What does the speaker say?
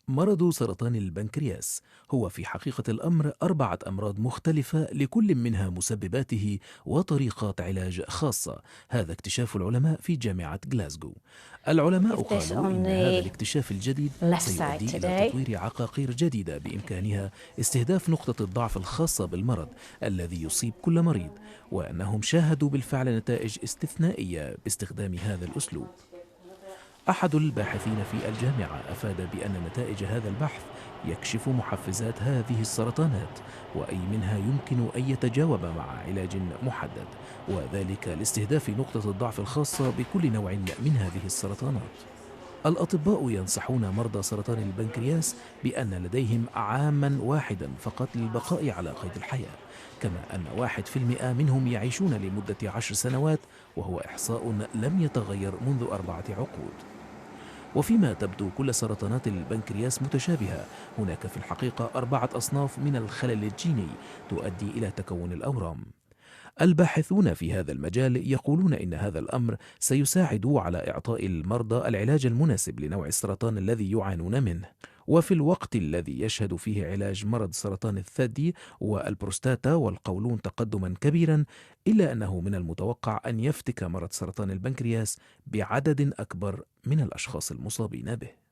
مرض سرطان البنكرياس هو في حقيقة الأمر 4 أمراض مختلفة لكل منها مسبباته وطريقات علاج خاصة. هذا اكتشاف العلماء في جامعة غلاسكو. العلماء If this قالوا on إن هذا the الاكتشاف الجديد left side سيؤدي إلى today. تطوير عقاقير جديدة بإمكانها استهداف نقطة الضعف الخاصة بالمرض الذي يصيب كل مريض، وأنهم شاهدوا بالفعل نتائج استثنائية باستخدام هذا الأسلوب. أحد الباحثين في الجامعة أفاد بأن نتائج هذا البحث يكشف محفزات هذه السرطانات، وأي منها يمكن أن يتجاوب مع علاج محدد، وذلك لاستهداف نقطة الضعف الخاصة بكل نوع من هذه السرطانات. الأطباء ينصحون مرضى سرطان البنكرياس بأن لديهم عاما واحدا فقط للبقاء على قيد الحياة، كما أن 1% منهم يعيشون لمدة 10 سنوات، وهو إحصاء لم يتغير منذ 4 عقود. وفيما تبدو كل سرطانات البنكرياس متشابهة، هناك في الحقيقة 4 أصناف من الخلل الجيني تؤدي إلى تكون الأورام. الباحثون في هذا المجال يقولون إن هذا الأمر سيساعد على إعطاء المرضى العلاج المناسب لنوع السرطان الذي يعانون منه. وفي الوقت الذي يشهد فيه علاج مرض سرطان الثدي والبروستاتا والقولون تقدما كبيرا، إلا أنه من المتوقع أن يفتك مرض سرطان البنكرياس بعدد أكبر من الأشخاص المصابين به.